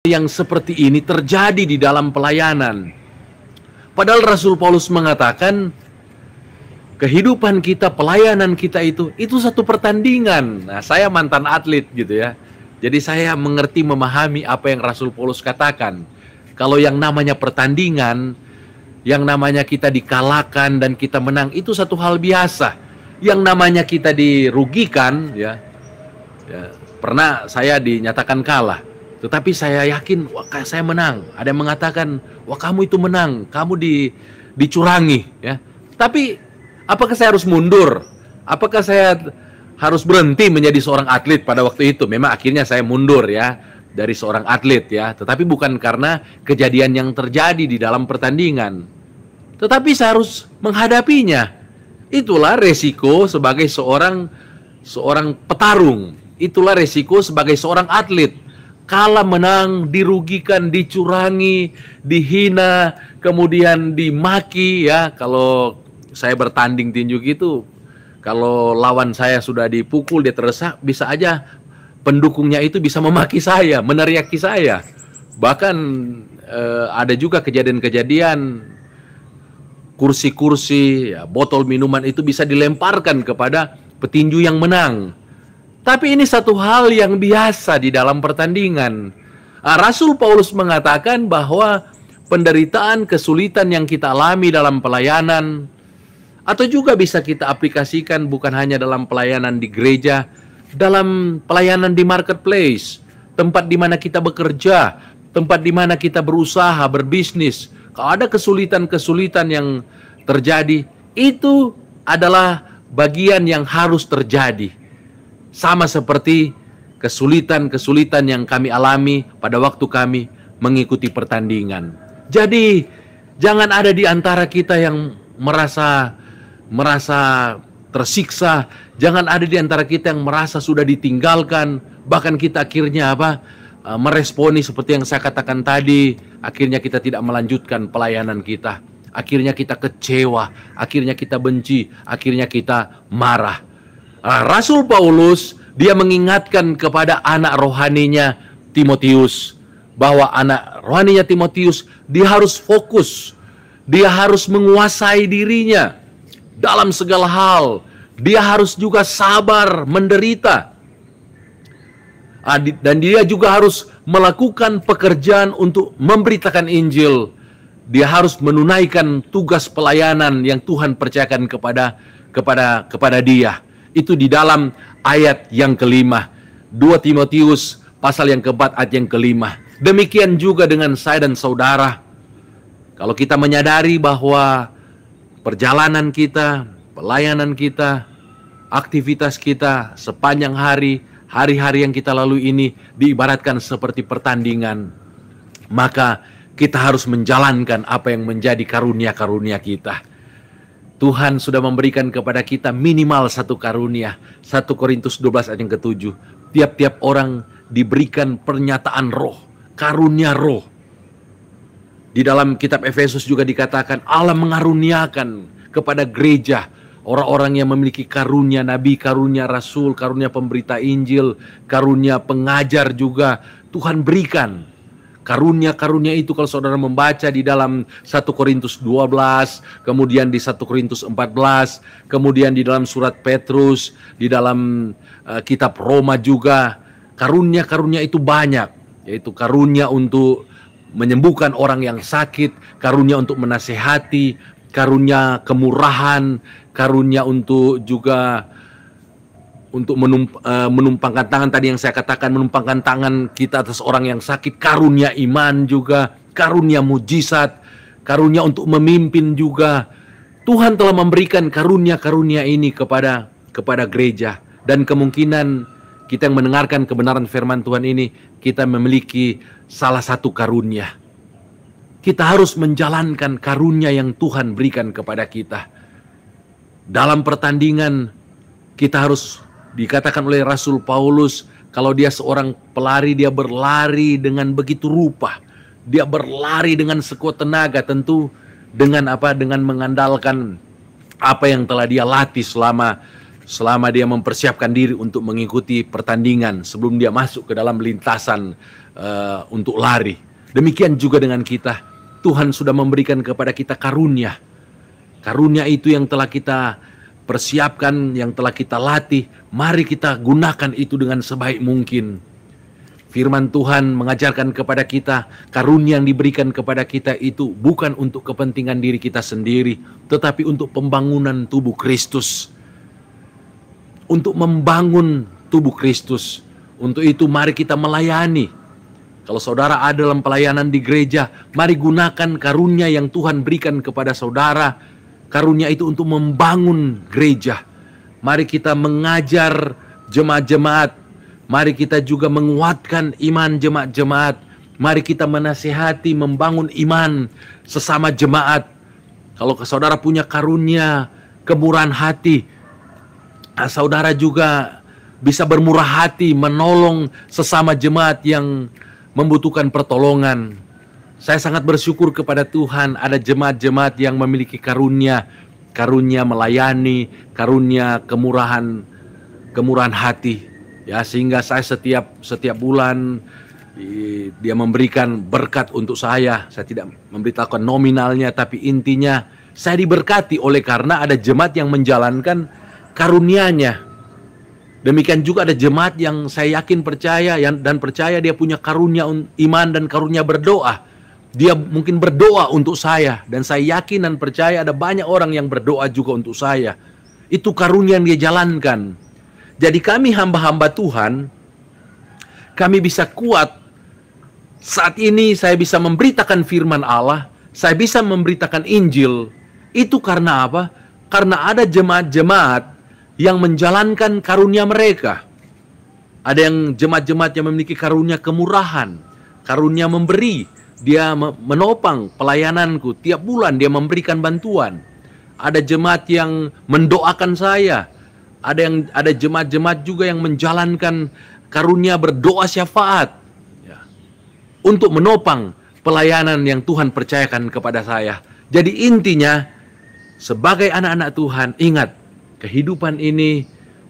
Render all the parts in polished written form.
yang seperti ini terjadi di dalam pelayanan. Padahal Rasul Paulus mengatakan kehidupan kita, pelayanan kita itu satu pertandingan. Nah, saya mantan atlet gitu ya. Jadi saya mengerti, memahami apa yang Rasul Paulus katakan. Kalau yang namanya pertandingan, yang namanya kita dikalahkan dan kita menang, itu satu hal biasa. Yang namanya kita dirugikan, ya pernah saya dinyatakan kalah. Tetapi saya yakin, wah saya menang. Ada yang mengatakan, wah kamu itu menang, kamu dicurangi. Ya. Tapi apakah saya harus mundur? Apakah saya harus berhenti menjadi seorang atlet pada waktu itu? Memang akhirnya saya mundur ya dari seorang atlet ya. Tetapi bukan karena kejadian yang terjadi di dalam pertandingan. Tetapi saya harus menghadapinya. Itulah resiko sebagai seorang petarung. Itulah resiko sebagai seorang atlet. Kalah menang, dirugikan, dicurangi, dihina, kemudian dimaki ya. Kalau saya bertanding tinju gitu, kalau lawan saya sudah dipukul, dia terdesak, bisa aja pendukungnya itu bisa memaki saya, meneriaki saya. Bahkan ada juga kejadian-kejadian kursi-kursi, ya, botol minuman itu bisa dilemparkan kepada petinju yang menang. Tapi ini satu hal yang biasa di dalam pertandingan. Rasul Paulus mengatakan bahwa penderitaan, kesulitan yang kita alami dalam pelayanan, atau juga bisa kita aplikasikan bukan hanya dalam pelayanan di gereja, dalam pelayanan di marketplace, tempat di mana kita bekerja, tempat di mana kita berusaha, berbisnis. Kalau ada kesulitan-kesulitan yang terjadi, itu adalah bagian yang harus terjadi. Sama seperti kesulitan-kesulitan yang kami alami pada waktu kami mengikuti pertandingan. Jadi, jangan ada di antara kita yang merasa tersiksa. Jangan ada di antara kita yang merasa sudah ditinggalkan. Bahkan kita akhirnya meresponi seperti yang saya katakan tadi. Akhirnya kita tidak melanjutkan pelayanan kita. Akhirnya kita kecewa. Akhirnya kita benci. Akhirnya kita marah. Rasul Paulus, dia mengingatkan kepada anak rohaninya Timotius, bahwa anak rohaninya Timotius, dia harus fokus, dia harus menguasai dirinya dalam segala hal, dia harus juga sabar menderita, dan dia juga harus melakukan pekerjaan untuk memberitakan Injil. Dia harus menunaikan tugas pelayanan yang Tuhan percayakan kepada dia. Itu di dalam ayat yang kelima. 2 Timotius pasal yang keempat ayat yang kelima. Demikian juga dengan saya dan saudara. Kalau kita menyadari bahwa perjalanan kita, pelayanan kita, aktivitas kita sepanjang hari-hari yang kita lalui ini diibaratkan seperti pertandingan, maka kita harus menjalankan apa yang menjadi karunia-karunia kita. Tuhan sudah memberikan kepada kita minimal satu karunia. 1 Korintus 12 ayat yang ke-7. Tiap-tiap orang diberikan pernyataan roh, karunia roh. Di dalam kitab Efesus juga dikatakan Allah mengaruniakan kepada gereja orang-orang yang memiliki karunia nabi, karunia rasul, karunia pemberita Injil, karunia pengajar juga Tuhan berikan. Karunia-karunia itu kalau saudara membaca di dalam 1 Korintus 12, kemudian di 1 Korintus 14, kemudian di dalam surat Petrus, di dalam kitab Roma juga, karunia-karunia itu banyak, yaitu karunia untuk menyembuhkan orang yang sakit, karunia untuk menasehati, karunia kemurahan, karunia untuk juga untuk menumpangkan tangan, tadi yang saya katakan, menumpangkan tangan kita atas orang yang sakit, karunia iman juga, karunia mujizat, karunia untuk memimpin juga. Tuhan telah memberikan karunia-karunia ini kepada gereja, dan kemungkinan kita yang mendengarkan kebenaran firman Tuhan ini, kita memiliki salah satu karunia. Kita harus menjalankan karunia yang Tuhan berikan kepada kita. Dalam pertandingan, kita harus, dikatakan oleh Rasul Paulus, kalau dia seorang pelari, dia berlari dengan begitu rupa. Dia berlari dengan sekuat tenaga, tentu dengan dengan mengandalkan apa yang telah dia latih selama dia mempersiapkan diri untuk mengikuti pertandingan sebelum dia masuk ke dalam lintasan untuk lari. Demikian juga dengan kita. Tuhan sudah memberikan kepada kita karunia. Karunia itu yang telah kita persiapkan, yang telah kita latih. Mari kita gunakan itu dengan sebaik mungkin. Firman Tuhan mengajarkan kepada kita, karunia yang diberikan kepada kita itu bukan untuk kepentingan diri kita sendiri, tetapi untuk pembangunan tubuh Kristus. Untuk membangun tubuh Kristus. Untuk itu mari kita melayani. Kalau saudara ada dalam pelayanan di gereja, mari gunakan karunia yang Tuhan berikan kepada saudara. Karunia itu untuk membangun gereja. Mari kita mengajar jemaat-jemaat. Mari kita juga menguatkan iman jemaat-jemaat. Mari kita menasihati, membangun iman sesama jemaat. Kalau saudara punya karunia, kemurahan hati, saudara juga bisa bermurah hati, menolong sesama jemaat yang membutuhkan pertolongan. Saya sangat bersyukur kepada Tuhan ada jemaat-jemaat yang memiliki karunia melayani, karunia kemurahan hati. Ya, sehingga saya setiap bulan dia memberikan berkat untuk saya. Saya tidak memberitahukan nominalnya, tapi intinya saya diberkati oleh karena ada jemaat yang menjalankan karunia-Nya. Demikian juga ada jemaat yang saya yakin percaya dia punya karunia iman dan karunia berdoa. Dia mungkin berdoa untuk saya, dan saya yakin dan percaya ada banyak orang yang berdoa juga untuk saya. Itu karunia yang dia jalankan. Jadi kami hamba-hamba Tuhan, kami bisa kuat. Saat ini saya bisa memberitakan firman Allah, saya bisa memberitakan Injil. Itu karena apa? Karena ada jemaat-jemaat yang menjalankan karunia mereka. Ada yang jemaat-jemaat yang memiliki karunia kemurahan, karunia memberi. Dia menopang pelayananku, tiap bulan dia memberikan bantuan. Ada jemaat yang mendoakan saya. Ada jemaat-jemaat juga yang menjalankan karunia berdoa syafaat, ya, untuk menopang pelayanan yang Tuhan percayakan kepada saya. Jadi intinya, sebagai anak-anak Tuhan, ingat, kehidupan ini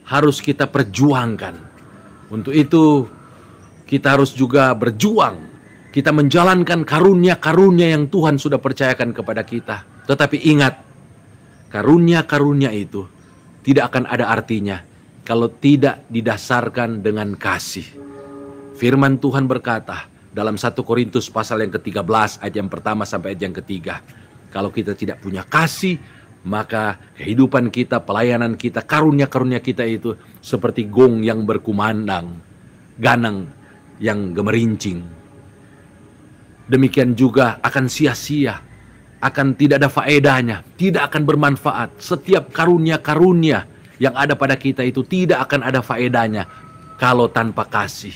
harus kita perjuangkan. Untuk itu, kita harus juga berjuang. Kita menjalankan karunia-karunia yang Tuhan sudah percayakan kepada kita. Tetapi ingat, karunia-karunia itu tidak akan ada artinya kalau tidak didasarkan dengan kasih. Firman Tuhan berkata dalam 1 Korintus pasal yang ke-13 ayat yang pertama sampai ayat yang ketiga. Kalau kita tidak punya kasih, maka kehidupan kita, pelayanan kita, karunia-karunia kita itu seperti gong yang berkumandang, ganang yang gemerincing. Demikian juga akan sia-sia, akan tidak ada faedahnya, tidak akan bermanfaat. Setiap karunia-karunia yang ada pada kita itu tidak akan ada faedahnya kalau tanpa kasih.